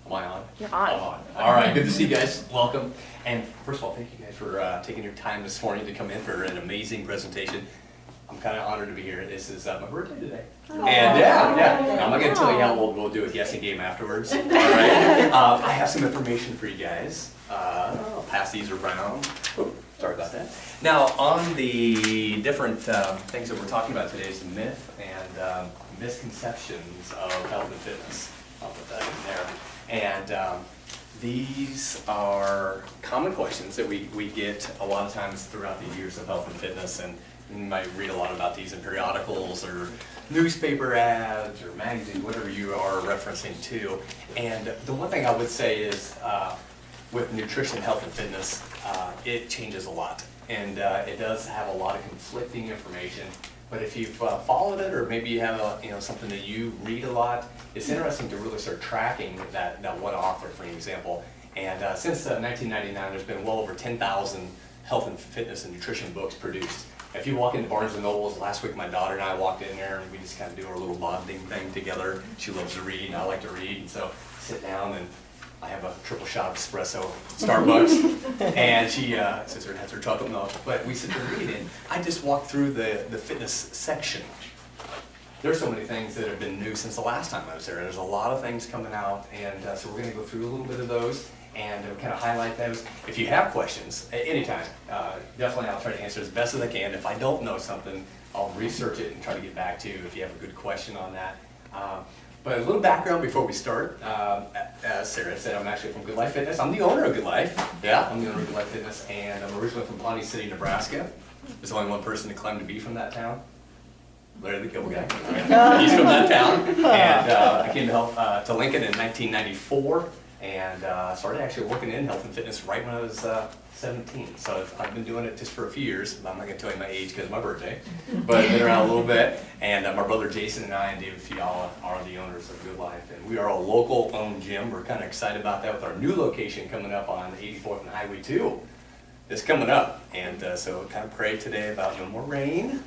Am I on? You're on. I'm on. All right, good to see you guys. Welcome. And first of all, thank you guys for taking your time this morning to come in for an amazing presentation. I'm kind of honored to be here. This is my birthday today. Aww. And yeah, I'm not going to tell you how old. We'll do a guessing game afterwards. All right. I have some information for you guys. I'll pass these around. Oops, sorry about that. Now, on the different things that we're talking about today is the myth and misconceptions of health and fitness. I'll put that in there. And these are common questions that we get a lot of times throughout the years of health and fitness, and you might read a lot about these in periodicals or newspaper ads or magazines, whatever you are referencing to. And the one thing I would say is with nutrition, health, and fitness, it changes a lot. And it does have a lot of conflicting information. But if you've followed it, or maybe you have something that you read a lot, it's interesting to really start tracking that one author, for example. And since 1999, there's been well over 10,000 health and fitness and nutrition books produced. If you walk into Barnes and Nobles, last week my daughter and I walked in there and we just kind of do our little bonding thing together. She loves to read and I like to read, and so sit down and I have a triple shot of espresso, Starbucks, and she sits there and has her chocolate milk, but we sit there reading. I just walked through the fitness section. There's so many things that have been new since the last time I was there. There's a lot of things coming out, and so we're going to go through a little bit of those and kind of highlight those. If you have questions at any time, definitely I'll try to answer as best as I can. If I don't know something, I'll research it and try to get back to you if you have a good question on that. But a little background before we start. As Sarah said, I'm actually from Good Life Fitness. I'm the owner of Good Life. Yeah, I'm the owner of Good Life Fitness, and I'm originally from Pawnee City, Nebraska. There's only one person that claimed to be from that town. Larry the Cable Guy. He's from that town. And I came to Lincoln in 1994, and started actually working in health and fitness right when I was 17. So I've been doing it just for a few years. I'm not going to tell you my age because it's my birthday, but I've been around a little bit. And my brother Jason and I and David Fiala are the owners of Good Life. And we are a local owned gym. We're kind of excited about that with our new location coming up on 84th and Highway 2. It's coming up. And so kind of pray today about no more rain.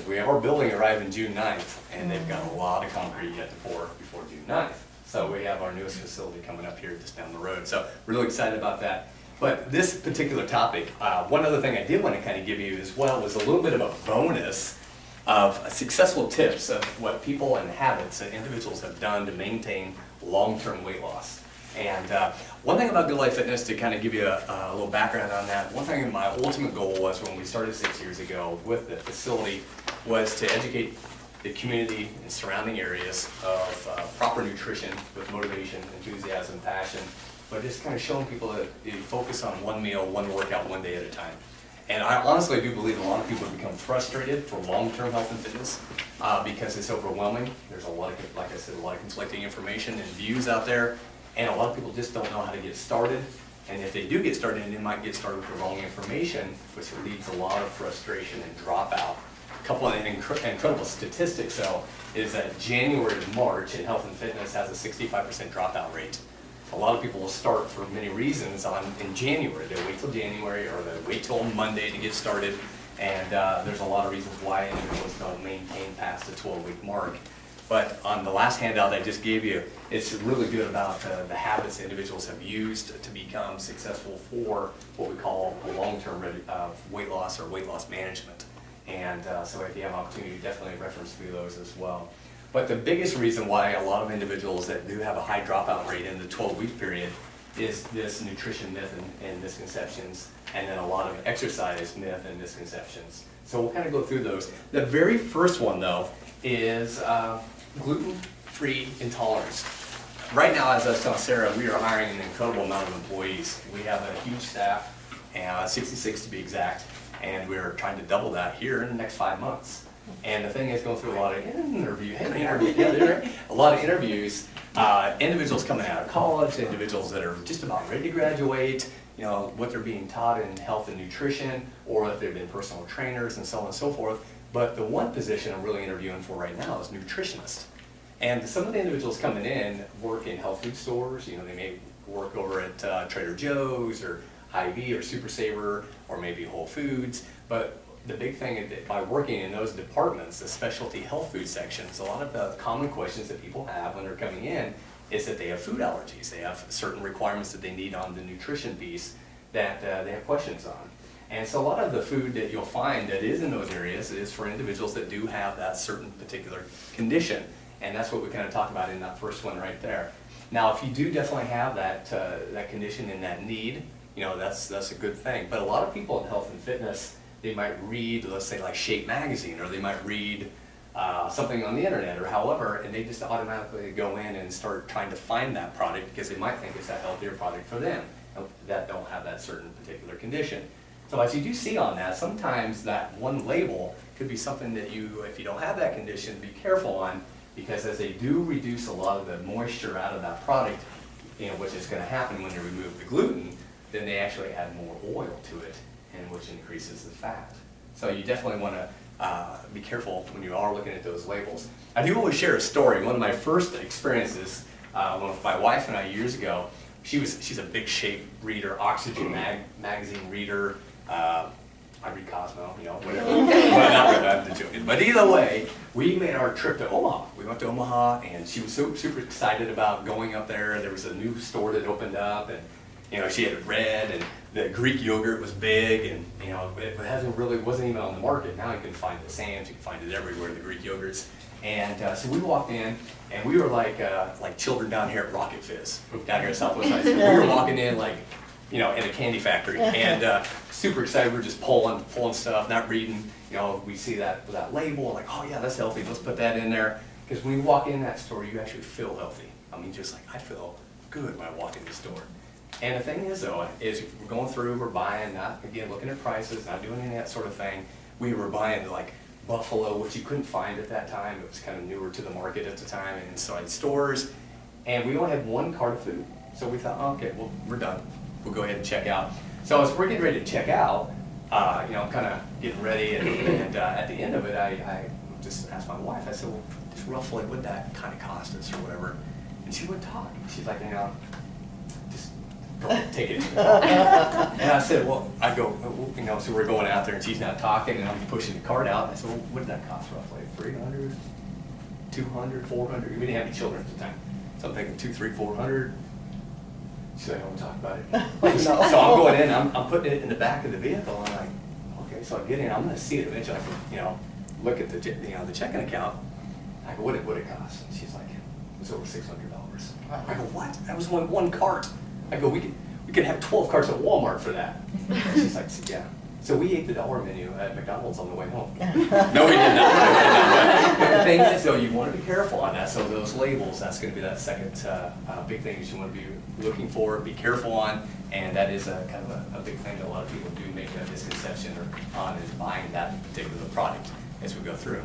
We have our building arriving June 9th, and they've got a lot of concrete yet to pour before June 9th. So we have our newest facility coming up here just down the road. So we're really excited about that. But this particular topic, one other thing I did want to kind of give you as well was a little bit of a bonus of successful tips of what people and habits that individuals have done to maintain long-term weight loss. And one thing about Good Life Fitness, to kind of give you a little background on that, one thing my ultimate goal was when we started 6 years ago with the facility was to educate the community and surrounding areas of proper nutrition with motivation, enthusiasm, passion, but just kind of showing people that you focus on one meal, one workout, one day at a time. And I honestly do believe a lot of people have become frustrated for long-term health and fitness because it's overwhelming. There's a lot of, like I said, a lot of conflicting information and views out there, and a lot of people just don't know how to get started. And if they do get started, they might get started with the wrong information, which leads to a lot of frustration and dropout. A couple of incredible statistics, though, is that January to March in health and fitness has a 65% dropout rate. A lot of people will start for many reasons in January. They wait till January, or they wait till Monday to get started, and there's a lot of reasons why individuals don't maintain past the 12-week mark. But on the last handout I just gave you, it's really good about the habits individuals have used to become successful for what we call a long-term weight loss or weight loss management. And so if you have an opportunity, definitely reference through those as well. But the biggest reason why a lot of individuals that do have a high dropout rate in the 12-week period is this nutrition myth and misconceptions, and then a lot of exercise myth and misconceptions. So we'll kind of go through those. The very first one, though, is gluten-free intolerance. Right now, as I was telling Sarah, we are hiring an incredible amount of employees. We have a huge staff, 66 to be exact, and we're trying to double that here in the next 5 months. And the thing is, going through a lot of interviews, individuals coming out of college, individuals that are just about ready to graduate, what they're being taught in health and nutrition, or if they've been personal trainers and so on and so forth. But the one position I'm really interviewing for right now is nutritionist. And some of the individuals coming in work in health food stores. They may work over at Trader Joe's or Hy-Vee or Super Saver or maybe Whole Foods. But the big thing is that by working in those departments, the specialty health food sections, a lot of the common questions that people have when they're coming in is that they have food allergies. They have certain requirements that they need on the nutrition piece that they have questions on. And so a lot of the food that you'll find that is in those areas is for individuals that do have that certain particular condition. And that's what we kind of talked about in that first one right there. Now, if you do definitely have that condition and that need, you know, that's a good thing. But a lot of people in health and fitness, they might read, let's say like Shape magazine, or they might read something on the internet or however, and they just automatically go in and start trying to find that product because they might think it's a healthier product for them that don't have that certain particular condition. So as you do see on that, sometimes that one label could be something that you, if you don't have that condition, be careful on, because as they do reduce a lot of the moisture out of that product, you know, which is going to happen when they remove the gluten, then they actually add more oil to it, and which increases the fat. So you definitely want to be careful when you are looking at those labels. I do always share a story. One of my first experiences with my wife and I years ago, she's a big Shape reader, Oxygen magazine reader. I read Cosmo, you know, whatever. But not really, I'm just joking. But either way, we made our trip to Omaha. We went to Omaha, and she was super excited about going up there. There was a new store that opened up, and you know, she had read, and the Greek yogurt was big, and you know, it wasn't even on the market. Now you can find it at Sam's, you can find it everywhere, the Greek yogurts. And so we walked in, and we were like children down here at Rocket Fizz, down here at Southwest High School. We were walking in like, you know, in a candy factory, and super excited. We were just pulling stuff, not reading. You know, we see that label, like, oh yeah, that's healthy. Let's put that in there. Because when you walk in that store, you actually feel healthy. I mean, just like I feel good when I walk in the store. And the thing is, though, is we're going through, we're buying, not again looking at prices, not doing any of that sort of thing. We were buying like Buffalo, which you couldn't find at that time. It was kind of newer to the market at the time, and inside stores. And we only had one cart of food, so we thought, oh, okay, well, we're done. We'll go ahead and check out. So as we're getting ready to check out, you know, I'm kind of getting ready, and at the end of it, I just asked my wife, I said, well, just roughly what that kind of cost us or whatever. And she would talk. She's like, you know, just go take it. And I said, well, you know, so we're going out there, and she's not talking, and I'm pushing the cart out. And I said, well, what did that cost roughly? 300, 200, 400? We didn't have any children at the time. So I'm thinking 200, 300, 400. She's like, I want to talk about it. So I'm going in, I'm putting it in the back of the vehicle. I'm like, okay, so I get in, I'm going to see it eventually. I can, you know, look at the checking account. I go, what did it cost? And she's like, it was over $600. I go, what? That was only one cart. I go, we could have 12 carts at Walmart for that. And she's like, yeah. So we ate the dollar menu at McDonald's on the way home. No, we did not. But the thing is, though, you want to be careful on that. So those labels, that's going to be that second big thing that you want to be looking for, be careful on, and that is kind of a big thing that a lot of people do make a misconception on is buying that particular product as we go through.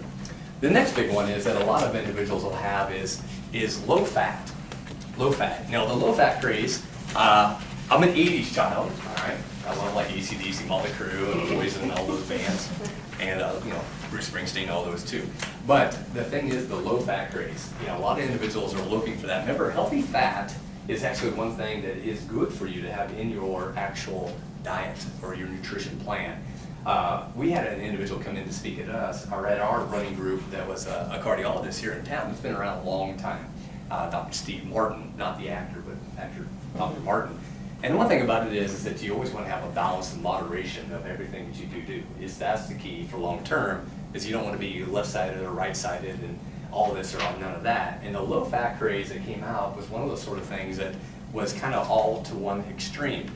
The next big one is that a lot of individuals will have is low fat. Low fat. You know, the low fat craze, I'm an 80s child, all right? I love like ECS, Motley Crue, and Poison, and all those bands, and you know, Bruce Springsteen, all those too. But the thing is, the low fat craze. You know, a lot of individuals are looking for that. Remember, healthy fat is actually one thing that is good for you to have in your actual diet or your nutrition plan. We had an individual come in to speak at us, or at our running group, that was a cardiologist here in town. He's been around a long time. Dr. Steve Martin, not the actor, but actor Dr. Martin. And one thing about it is that you always want to have a balance and moderation of everything that you do. That's the key for long term, is you don't want to be left-sided or right-sided and all this or none of that. And the low-fat craze that came out was one of those sort of things that was kind of all to one extreme.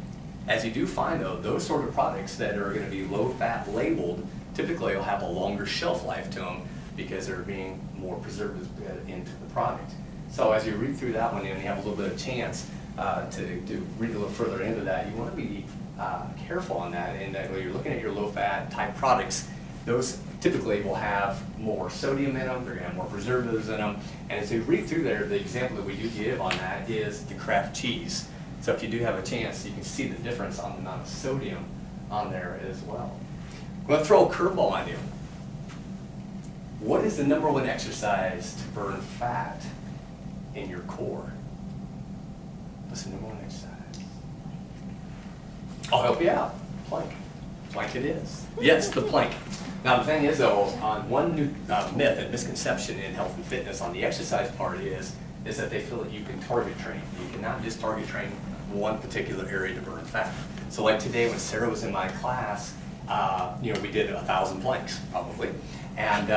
As you do find, though, those sort of products that are going to be low-fat labeled typically will have a longer shelf life to them because they're being more preservatives into the product. So as you read through that one and you have a little bit of chance to read a little further into that, you want to be careful on that. And that when you're looking at your low-fat type products, those typically will have more sodium in them, they're going to have more preservatives in them. And as you read through there, the example that we do give on that is the Kraft cheese. So if you do have a chance, you can see the difference on the amount of sodium on there as well. I'm going to throw a curveball on you. What is the #1 exercise to burn fat in your core? What's the #1 exercise? I'll help you out. Plank. Plank it is. Yes, the plank. Now the thing is, though, on one new myth and misconception in health and fitness on the exercise part is is that they feel that you can target train. You cannot just target train one particular area to burn fat. So like today when Sarah was in my class, you know, we did 1,000 planks probably. And,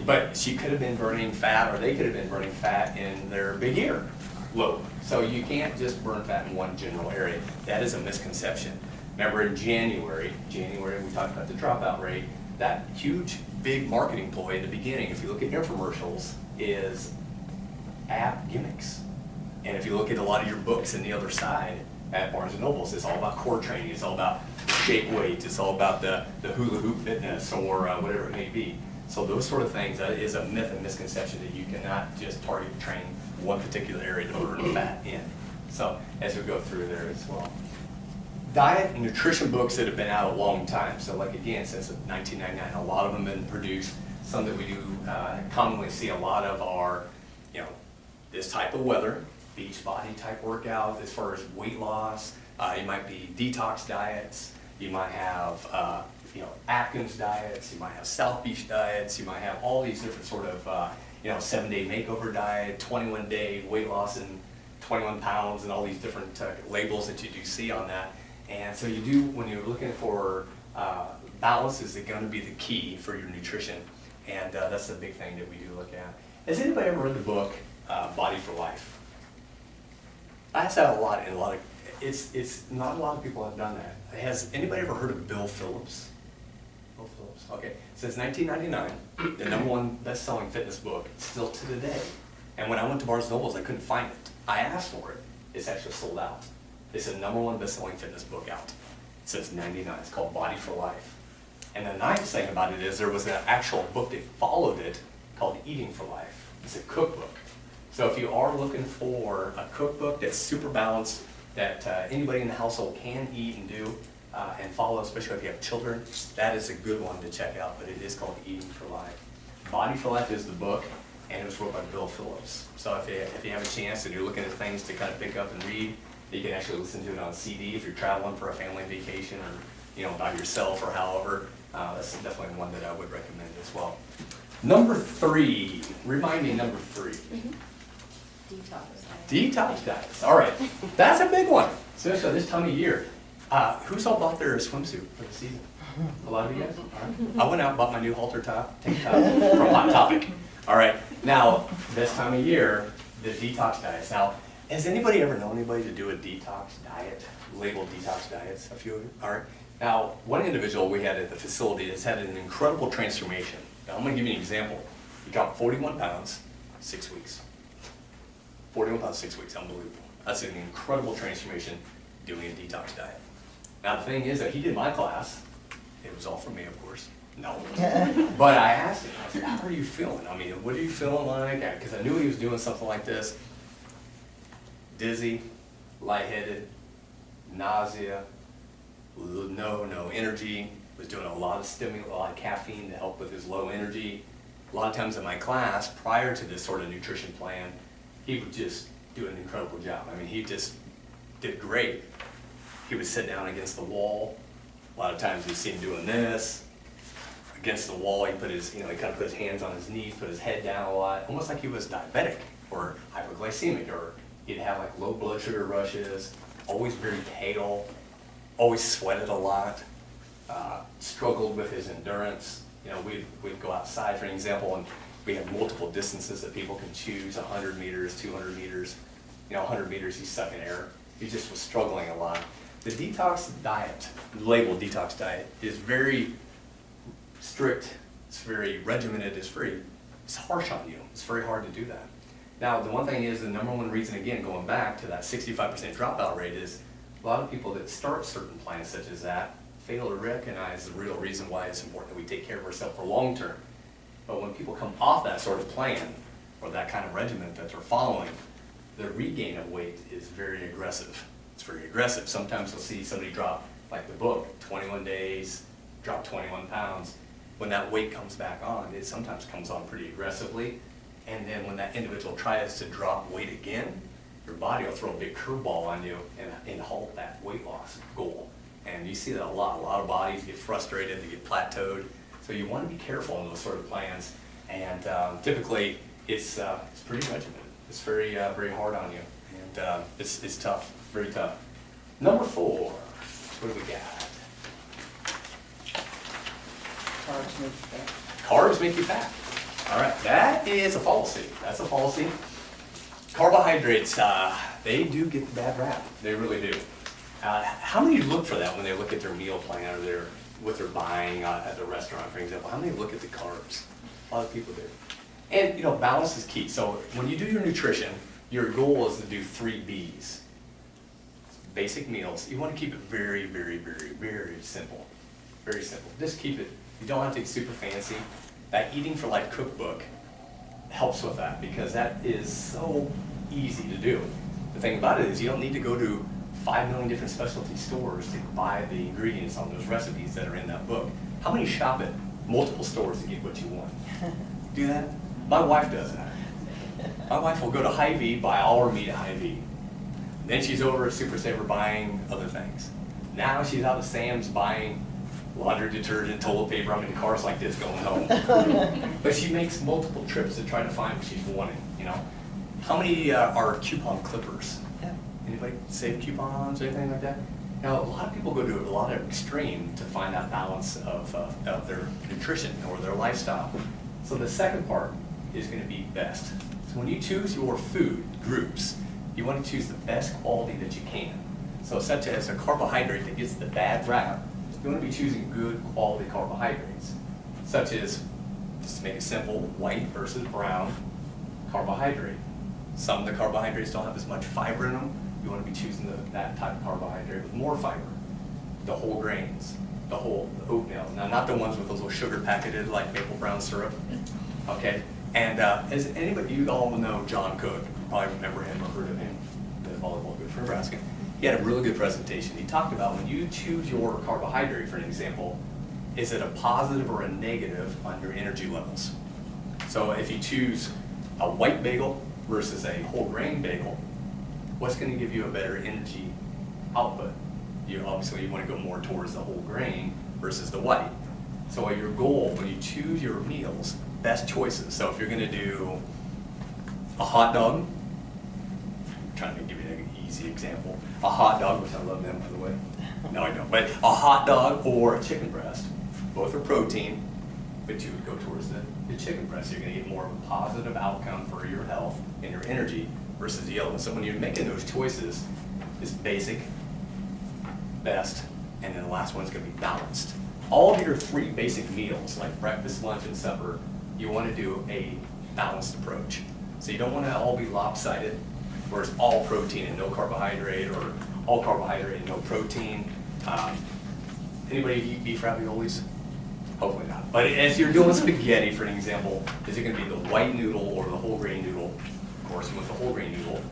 but she could have been burning fat, or they could have been burning fat in their big ear lobe. So you can't just burn fat in one general area. That is a misconception. Remember in January, we talked about the dropout rate. That huge, big marketing ploy at the beginning, if you look at infomercials, is app gimmicks. And if you look at a lot of your books on the other side at Barnes & Nobles, it's all about core training, it's all about shape weights, it's all about the hula hoop fitness or whatever it may be. So those sort of things, that is a myth and misconception that you cannot just target train one particular area to burn fat in. So as we go through there as well. Diet and nutrition books that have been out a long time. So like again, since 1999, a lot of them have been produced. Some that we do commonly see a lot of are, you know, this type of weather, beach body type workout. As far as weight loss, it might be detox diets. You might have, you know, Atkins diets. You might have South Beach diets. You might have all these different sort of, you know, 7-day makeover diet, 21-day weight loss and 21 pounds, and all these different labels that you do see on that. And so you do, when you're looking for balance, is going to be the key for your nutrition, and that's the big thing that we do look at. Has anybody ever read the book Body for Life? I ask that a lot, and it's not a lot of people have done that. Has anybody ever heard of Bill Phillips? Bill Phillips. Okay, since 1999, the #1 best-selling fitness book, still to today. And when I went to Barnes & Nobles, I couldn't find it. I asked for it. It's actually sold out. It's the #1 best-selling fitness book out since '99. It's called Body for Life. And the nice thing about it is there was an actual book that followed it called Eating for Life. It's a cookbook. So if you are looking for a cookbook that's super balanced, that anybody in the household can eat and do and follow, especially if you have children, that is a good one to check out. But it is called Eating for Life. Body for Life is the book, and it was wrote by Bill Phillips. So if you have a chance and you're looking at things to kind of pick up and read, you can actually listen to it on CD if you're traveling for a family vacation, or you know, by yourself or however. That's definitely one that I would recommend as well. Number 3, remind me, number 3. Detox diets. All right, that's a big one, especially this time of year. Who's all bought their swimsuit for the season? A lot of you guys? All right. I went out and bought my new halter top, tank top from Hot Topic. All right, now this time of year, the detox diets. Now, has anybody ever known anybody to do a detox diet, labeled detox diets? A few of you? All right. Now, one individual we had at the facility has had an incredible transformation. Now, I'm going to give you an example. He dropped 41 pounds, 6 weeks. 41 pounds, 6 weeks, unbelievable. That's an incredible transformation doing a detox diet. Now, the thing is that he did my class. It was all from me, of course. No. But I asked him, I said, how are you feeling? I mean, what are you feeling like? Because I knew he was doing something like this. Dizzy, lightheaded, nausea, no energy, was doing a lot of stimulant, a lot of caffeine to help with his low energy. A lot of times in my class, prior to this sort of nutrition plan, he would just do an incredible job. I mean, he just did great. He would sit down against the wall. A lot of times you'd see him doing this. Against the wall, he put his, you know, he kind of put his hands on his knees, put his head down a lot, almost like he was diabetic or hypoglycemic, or he'd have like low blood sugar rushes, always very pale, always sweated a lot, struggled with his endurance. You know, we'd go outside, for an example, and we have multiple distances that people can choose, 100 meters, 200 meters. You know, 100 meters, he's stuck in air. He just was struggling a lot. The detox diet, labeled detox diet, is very strict, it's very regimented, it's harsh on you. It's very hard to do that. Now, the one thing is, the #1 reason, again, going back to that 65% dropout rate, is a lot of people that start certain plans such as that fail to recognize the real reason why it's important that we take care of ourselves for long term. But when people come off that sort of plan, or that kind of regimen that they're following, the regain of weight is very aggressive. It's very aggressive. Sometimes you'll see somebody drop, like the book, 21 days, drop 21 pounds. When that weight comes back on, it sometimes comes on pretty aggressively. And then when that individual tries to drop weight again, your body will throw a big curveball on you and halt that weight loss goal. And you see that a lot. A lot of bodies get frustrated, they get plateaued. So you want to be careful in those sort of plans. And typically, it's pretty regimented. It's very, very hard on you, and it's tough, very tough. Number 4, what do we got? Carbs make you fat. Carbs make you fat. All right, that is a fallacy. That's a fallacy. Carbohydrates, they do get the bad rap. They really do. How many look for that when they look at their meal plan or what they're buying at the restaurant, for example? How many look at the carbs? A lot of people do. And you know, balance is key. So when you do your nutrition, your goal is to do 3 B's. Basic meals. You want to keep it very, very, very, very simple. Very simple. Just keep it. You don't have to be super fancy. That Eating for Life cookbook helps with that because that is so easy to do. The thing about it is you don't need to go to 5 million different specialty stores to buy the ingredients on those recipes that are in that book. How many shop at multiple stores to get what you want? Do that? My wife does that. My wife will go to Hy-Vee, buy all her meat at Hy-Vee. Then she's over at Super Saver buying other things. Now she's out of Sam's buying laundry detergent, toilet paper. I'm in cars like this going home. But she makes multiple trips to try to find what she's wanting, you know. How many are coupon clippers? Yeah. Anybody save coupons or anything like that? Now, a lot of people go to a lot of extreme to find that balance of their nutrition or their lifestyle. So the second part is going to be best. So when you choose your food groups, you want to choose the best quality that you can. So such as a carbohydrate that gets the bad rap, you want to be choosing good quality carbohydrates, such as, just to make it simple, white versus brown carbohydrate. Some of the carbohydrates don't have as much fiber in them. You want to be choosing that type of carbohydrate with more fiber. The whole grains, the oatmeal. Now, not the ones with those little sugar packeted like maple brown syrup. Okay? And as anybody, you all know John Cook, you probably remember him or heard of him, the volleyball coach from Nebraska. He had a really good presentation. He talked about when you choose your carbohydrate, for an example, is it a positive or a negative on your energy levels? So if you choose a white bagel versus a whole grain bagel, what's going to give you a better energy output? Obviously you want to go more towards the whole grain versus the white. So your goal when you choose your meals, best choices. So if you're going to do a hot dog, I'm trying to give you an easy example. A hot dog, which I love them by the way. No, I don't. But a hot dog or a chicken breast, both are protein, but you would go towards the chicken breast. You're going to get more of a positive outcome for your health and your energy versus the other one. So when you're making those choices, it's basic, best, and then the last one's going to be balanced. All of your 3 basic meals, like breakfast, lunch, and supper, you want to do a balanced approach. So you don't want to all be lopsided, where it's all protein and no carbohydrate, or all carbohydrate and no protein. Anybody eat beef raviolis? Hopefully not. But as you're doing spaghetti, for an example, is it going to be the white noodle or the whole grain noodle? Of course, you want the whole grain noodle.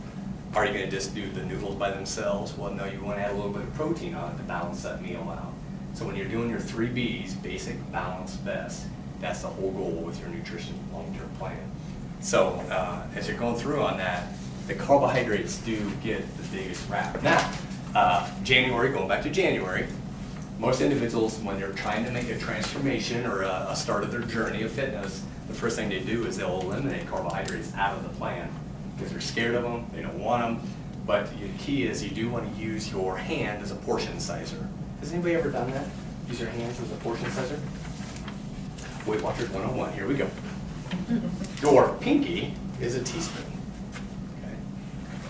Are you going to just do the noodles by themselves? Well, no, you want to add a little bit of protein on it to balance that meal out. So when you're doing your 3 Bs, basic, balanced, best, that's the whole goal with your nutrition long-term plan. So as you're going through on that, the carbohydrates do get the biggest rap. Now, January, going back to January, most individuals, when they're trying to make a transformation or a start of their journey of fitness, the first thing they do is they'll eliminate carbohydrates out of the plan because they're scared of them, they don't want them. But the key is you do want to use your hand as a portion sizer. Has anybody ever done that? Use your hands as a portion sizer? Weight Watchers 101, here we go. Your pinky is a teaspoon.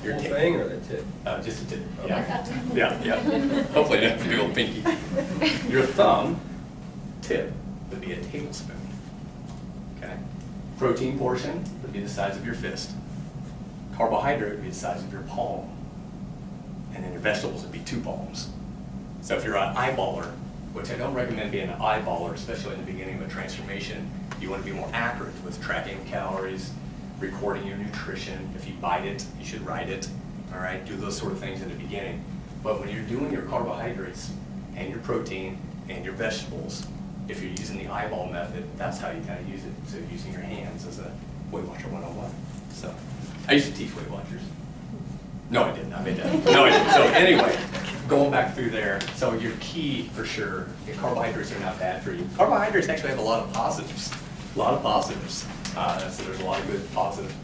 Your whole thing or the tip? Just a tip, yeah. Hopefully not the big old pinky. Your thumb tip would be a tablespoon, okay? Protein portion would be the size of your fist. Carbohydrate would be the size of your palm. And then your vegetables would be 2 palms. So if you're an eyeballer, which I don't recommend being an eyeballer, especially in the beginning of a transformation, you want to be more accurate with tracking calories, recording your nutrition. If you bite it, you should write it. All right, do those sort of things in the beginning. But when you're doing your carbohydrates and your protein and your vegetables, if you're using the eyeball method, that's how you kind of use it. So using your hands as a Weight Watcher 101. So I used to teach Weight Watchers. No, I didn't. I made that. No, I didn't. So anyway, going back through there. So your key for sure, your carbohydrates are not bad for you. Carbohydrates actually have a lot of positives. A lot of positives. So there's a lot of good positive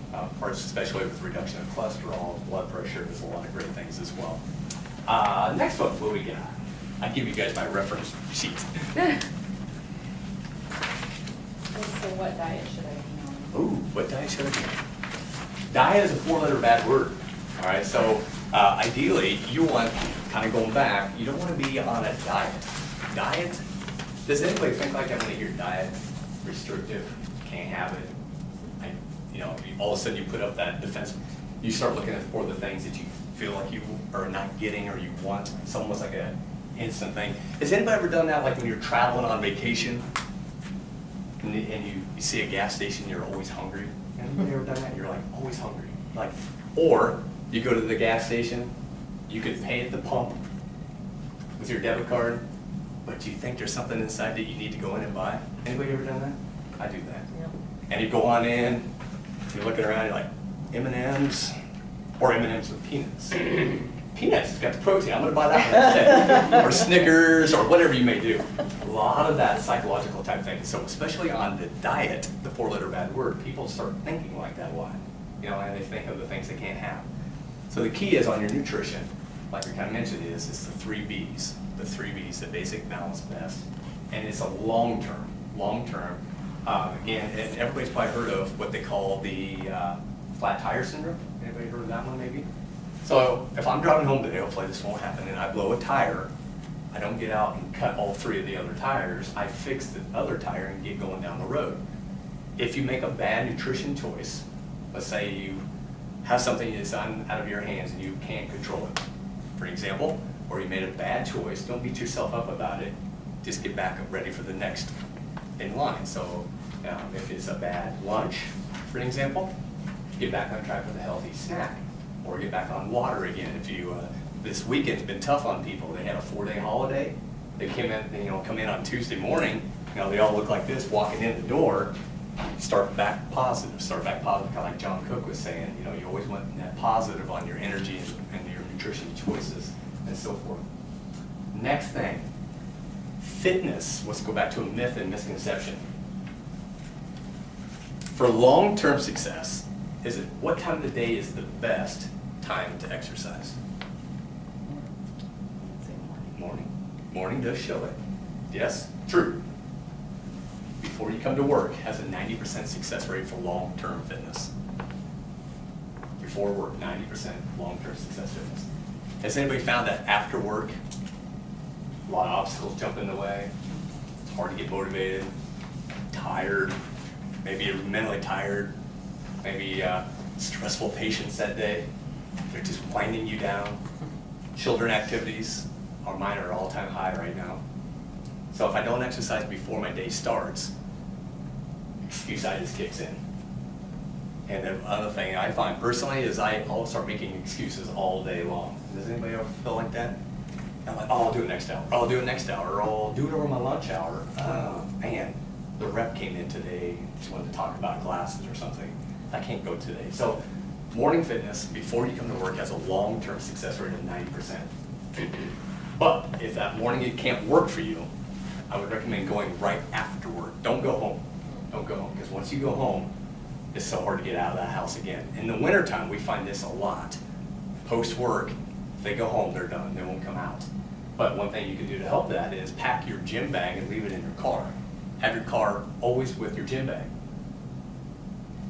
parts, especially with reduction of cholesterol, blood pressure. There's a lot of great things as well. Next one, what do we got? I give you guys my reference sheet. So what diet should I be on? Ooh, what diet should I be on? Diet is a 4-letter bad word. All right, so ideally, you want, kind of going back, you don't want to be on a diet. Diet? Does anybody think like that when they hear diet? Restrictive, can't have it. All of a sudden you put up that defense. You start looking for the things that you feel like you are not getting or you want. It's almost like an instant thing. Has anybody ever done that, like when you're traveling on vacation and you see a gas station, you're always hungry? Anybody ever done that? You're like always hungry. Or you go to the gas station, you could pay at the pump with your debit card, but you think there's something inside that you need to go in and buy. Anybody ever done that? I do that. Yep. And you go on in, you're looking around, you're like, M&Ms, or M&Ms with peanuts. Peanuts, it's got the protein, I'm gonna buy that one instead. Or Snickers, or whatever you may do. A lot of that psychological type thing. So especially on the diet, the 4-letter bad word, people start thinking like that a lot. And they think of the things they can't have. So the key is on your nutrition, like we kind of mentioned, is the 3 Bs. The 3 Bs, the basic, balanced, best. And it's a long-term. Again, and everybody's probably heard of what they call the flat tire syndrome. Anybody heard of that one maybe? So if I'm driving home today, hopefully this won't happen, and I blow a tire, I don't get out and cut all 3 of the other tires. I fix the other tire and get going down the road. If you make a bad nutrition choice, let's say you have something that's out of your hands and you can't control it, for example, or you made a bad choice, don't beat yourself up about it. Just get back ready for the next in line. So if it's a bad lunch, for example, get back on track with a healthy snack, or get back on water again. If you this weekend's been tough on people. They had a 4-day holiday. They come in on Tuesday morning. They all look like this walking in the door. Start back positive, kind of like John Cook was saying. You always want that positive on your energy and your nutrition choices and so forth. Next thing, fitness. Let's go back to a myth and misconception. For long-term success, what time of the day is the best time to exercise? Morning. Morning does show it. Yes, true. Before you come to work has a 90% success rate for long-term fitness. Before work, 90% long-term success fitness. Has anybody found that after work, a lot of obstacles jump in the way? It's hard to get motivated, tired, maybe you're mentally tired, maybe stressful patients that day. They're just winding you down. Children activities, mine are all-time high right now. So if I don't exercise before my day starts, excuse-itis kicks in. And the other thing I find personally is I'll start making excuses all day long. Does anybody ever feel like that? I'm like, oh, I'll do it next hour, or I'll do it next hour, or I'll do it over my lunch hour. Oh, man, the rep came in today, she wanted to talk about glasses or something. I can't go today. So morning fitness, before you come to work, has a long-term success rate of 90%. But if that morning it can't work for you, I would recommend going right after work. Don't go home. Don't go home, because once you go home, it's so hard to get out of that house again. In the wintertime, we find this a lot. Post-work, if they go home, they're done. They won't come out. But one thing you can do to help that is pack your gym bag and leave it in your car. Have your car always with your gym bag.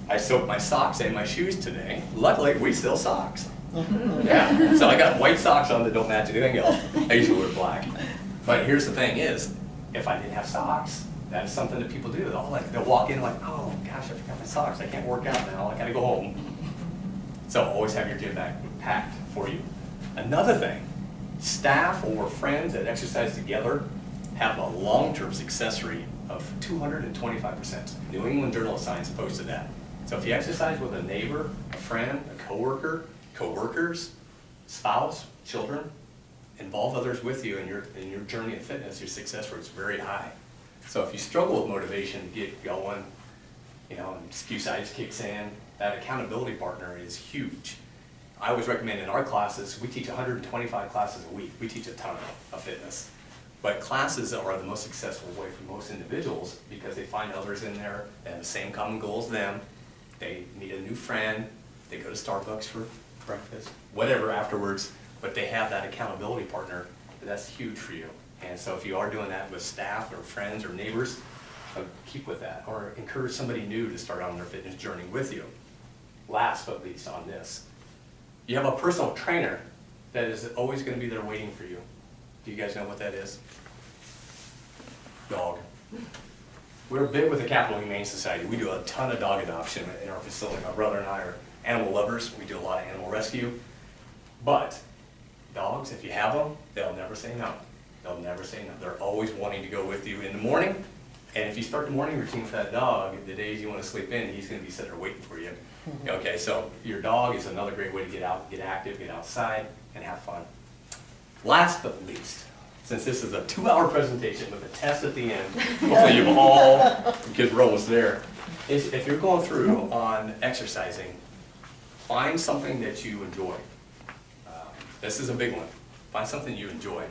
I soaked my socks and my shoes today. Luckily, we sell socks. Yeah, so I got white socks on that don't match anything else. I usually wear black. But here's the thing is, if I didn't have socks, that is something that people do. They'll walk in like, oh gosh, I forgot my socks. I can't work out now. I gotta go home. So always have your gym bag packed for you. Another thing, staff or friends that exercise together have a long-term success rate of 225%. New England Journal of Science posted that. So if you exercise with a neighbor, a friend, a coworker, coworkers, spouse, children, involve others with you in your journey of fitness, your success rate is very high. So if you struggle with motivation to get going, and excuse-itis kicks in, that accountability partner is huge. I always recommend in our classes, we teach 125 classes a week. We teach a ton of fitness. But classes are the most successful way for most individuals because they find others in there that have the same common goals as them. They meet a new friend, they go to Starbucks for breakfast, whatever afterwards, but they have that accountability partner. That's huge for you. And so if you are doing that with staff or friends or neighbors, keep with that, or encourage somebody new to start on their fitness journey with you. Last but least on this, you have a personal trainer that is always going to be there waiting for you. Do you guys know what that is? Dog. We're big with the Capital Humane Society. We do a ton of dog adoption in our facility. My brother and I are animal lovers. We do a lot of animal rescue. But dogs, if you have them, they'll never say no. They'll never say no. They're always wanting to go with you in the morning. And if you start the morning routine with that dog, the days you want to sleep in, he's going to be sitting there waiting for you. Okay, so your dog is another great way to get out, get active, get outside, and have fun. Last but least, since this is a 2-hour presentation with a test at the end, hopefully you've all, because we're almost there, is if you're going through on exercising, find something that you enjoy. This is a big one. Find something you enjoy.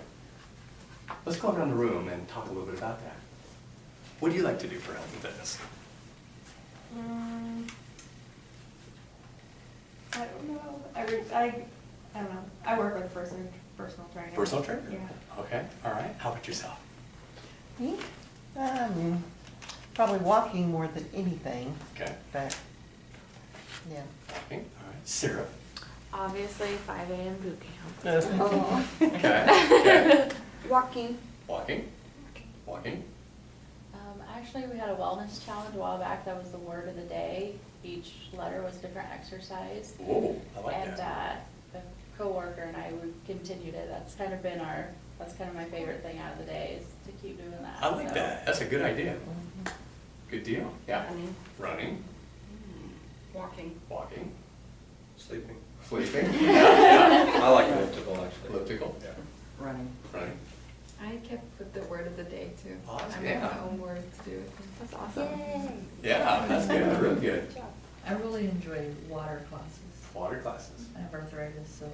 Let's go around the room and talk a little bit about that. What do you like to do for health and fitness? I don't know. I don't know. I work with a personal trainer. Personal trainer? Yeah. Okay, all right. How about yourself? Me? Probably walking more than anything, Okay, but, yeah. walking, all right. Sarah? Obviously, 5 a.m. boot camp. Oh. Okay, okay. Walking. Walking? Walking? Actually, we had a wellness challenge a while back. That was the word of the day. Each letter was different exercise. Whoa, I like And that. a coworker and I would continued it. That's kind of my favorite thing out of the day is to keep doing that. I like So, that. That's a good idea. Good deal. Yeah. Running. Running, Walking. walking, Sleeping. sleeping. Yeah, I like elliptical, actually. Elliptical. Yeah. Running. Running. I kept with the word of the day too. Awesome, I made yeah. my own word to do it. That's awesome. Yeah, that's good. Really good. Good job. I really enjoy water classes. Water classes. I have arthritis, so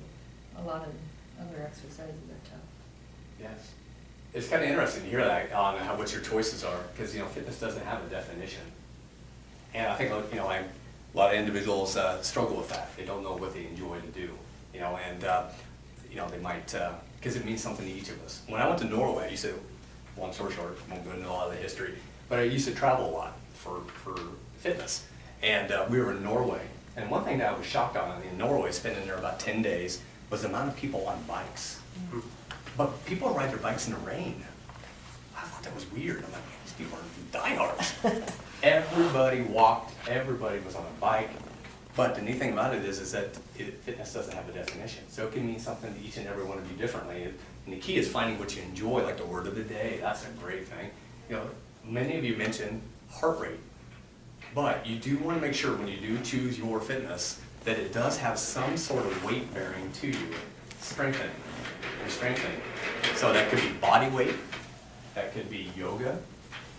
a lot of other exercises are tough. Yes. It's kind of interesting to hear that on how what your choices are, because fitness doesn't have a definition, and I think a lot of individuals struggle with that. They don't know what they enjoy to do, and they might because it means something to each of us. When I went to Norway, I used to, long story short, I won't go into a lot of the history, but I used to travel a lot for fitness, and we were in Norway, and one thing that I was shocked on in Norway, spending there about 10 days, was the amount of people on bikes. But people ride their bikes in the rain. I thought that was weird. I'm like, man, these people are diehards. Everybody walked, everybody was on a bike. But the neat thing about it is that fitness doesn't have a definition. So it can mean something to each and every one of you differently. And the key is finding what you enjoy, like the word of the day. That's a great thing. Many of you mentioned heart rate. But you do want to make sure when you do choose your fitness that it does have some sort of weight bearing to you. Strengthening. So that could be body weight, that could be yoga,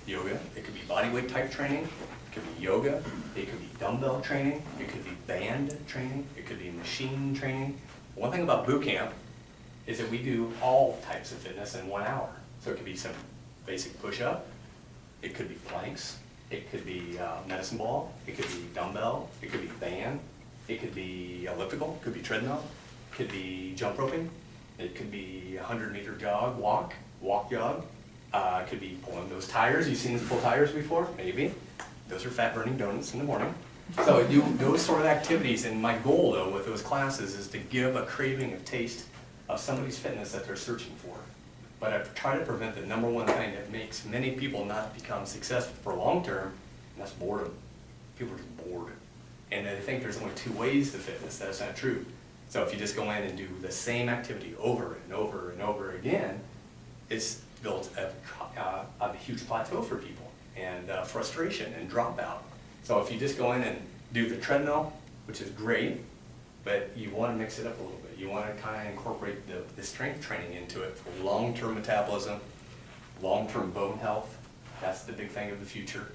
it could be body weight type training, it could be yoga, it could be dumbbell training, it could be band training, it could be machine training. One thing about boot camp is that we do all types of fitness in 1 hour. So it could be some basic push-up, it could be planks, it could be medicine ball, it could be dumbbell, it could be band, it could be elliptical, it could be treadmill, it could be jump roping. It could be a 100-meter jog, walk jog. It could be pulling those tires. You've seen us pull tires before? Maybe. Those are fat-burning donuts in the morning. So do those sort of activities, and my goal, though, with those classes is to give a craving of taste of somebody's fitness that they're searching for. But I try to prevent the number one thing that makes many people not become successful for long term, and that's boredom. People are just bored. And they think there's only 2 ways to fitness. That's not true. So if you just go in and do the same activity over and over and over again, it's built a huge plateau for people and frustration and dropout. So if you just go in and do the treadmill, which is great, but you want to mix it up a little bit. You want to kind of incorporate the strength training into it for long-term metabolism, long-term bone health. That's the big thing of the future.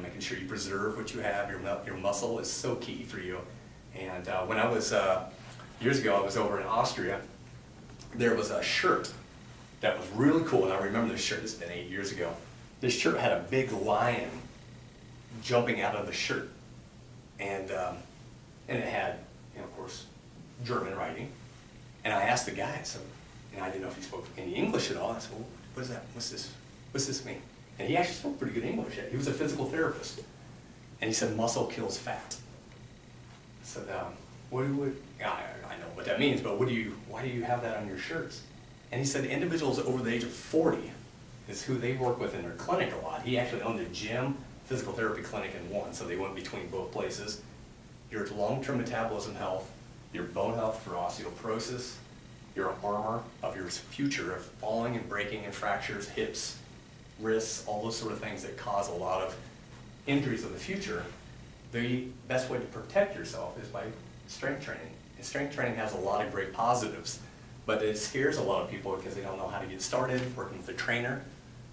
Making sure you preserve what you have. Your muscle is so key for you. And when I was years ago, I was over in Austria. There was a shirt that was really cool, and I remember this shirt, this has been 8 years ago. This shirt had a big lion jumping out of the shirt. And it had, of course, German writing. And I asked the guy, I said, and I didn't know if he spoke any English at all. I said, well, what is that? What's this mean? And he actually spoke pretty good English. He was a physical therapist. And he said, muscle kills fat. I said, I know what that means, but why do you have that on your shirts? And he said, individuals over the age of 40 is who they work with in their clinic a lot. He actually owned a gym, physical therapy clinic in one, so they went between both places. Your long-term metabolism health, your bone health for osteoporosis, your armor of your future of falling and breaking and fractures, hips, wrists, all those sort of things that cause a lot of injuries in the future. The best way to protect yourself is by strength training. And strength training has a lot of great positives, but it scares a lot of people because they don't know how to get started. Working with a trainer,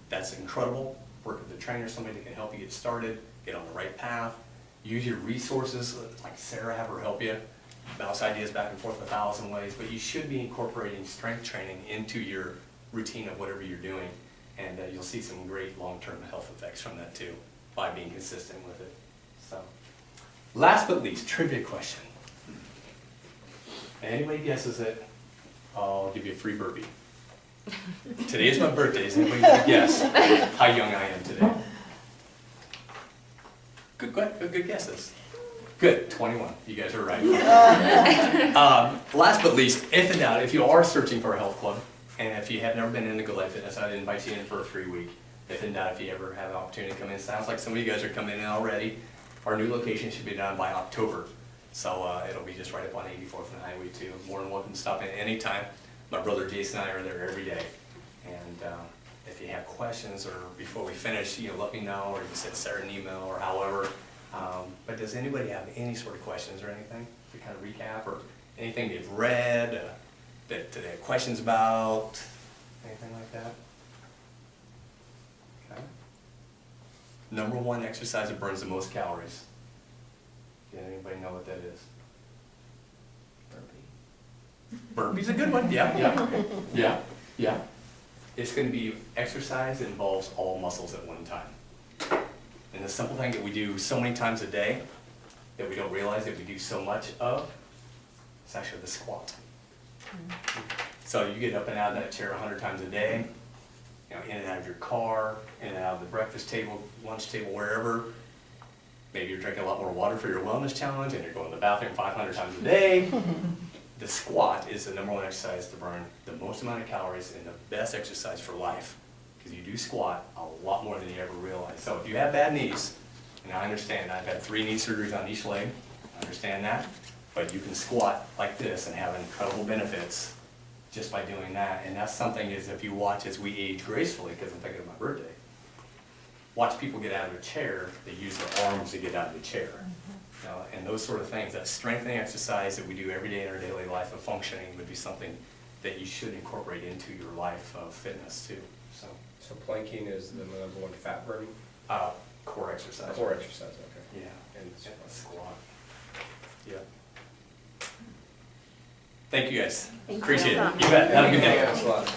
that's incredible. Work with a trainer, somebody that can help you get started, get on the right path. Use your resources, like Sarah, have her help you. Bounce ideas back and forth 1,000 ways, but you should be incorporating strength training into your routine of whatever you're doing, and you'll see some great long-term health effects from that too, by being consistent with it. So, last but least, trivia question. Anybody guesses it, I'll give you a free burpee. Today is my birthday. Is anybody going to guess how young I am today? Good guesses. Good, 21. You guys are right. Last but least, if in doubt, if you are searching for a health club, and if you have never been into Good Life Fitness, I'd invite you in for a free week. If in doubt, if you ever have an opportunity to come in, sounds like some of you guys are coming in already. Our new location should be done by October. So it'll be just right up on 84th and Highway 2. More than welcome to stop in anytime. My brother Jason and I are there every day. And if you have questions or before we finish, let me know, or you can send Sarah an email or however. But does anybody have any sort of questions or anything to kind of recap, or anything they've read that they have questions about, anything like that? Okay. Number one exercise that burns the most calories. Does anybody know what that is? Burpee's a good one. Yeah. It's going to be exercise that involves all muscles at one time. And the simple thing that we do so many times a day that we don't realize that we do so much of is actually the squat. So you get up and out of that chair 100 times a day, in and out of your car, in and out of the breakfast table, lunch table, wherever. Maybe you're drinking a lot more water for your wellness challenge and you're going to the bathroom 500 times a day. The squat is the number one exercise to burn the most amount of calories and the best exercise for life. Because you do squat a lot more than you ever realize. So if you have bad knees, and I understand, I've had 3 knee surgeries on each leg, I understand that, but you can squat like this and have incredible benefits just by doing that. And that's something is if you watch as we age gracefully, because I'm thinking of my birthday, watch people get out of a chair, they use their arms to get out of the chair. And those sort of things, that strengthening exercise that we do every day in our daily life of functioning would be something that you should incorporate into your life of fitness too. So planking is the number one fat burning? Core exercise. Core exercise, okay. Yeah, and squat. Yeah. Thank you guys. Thank you. Appreciate it. You bet. Have a good day. Thanks a lot.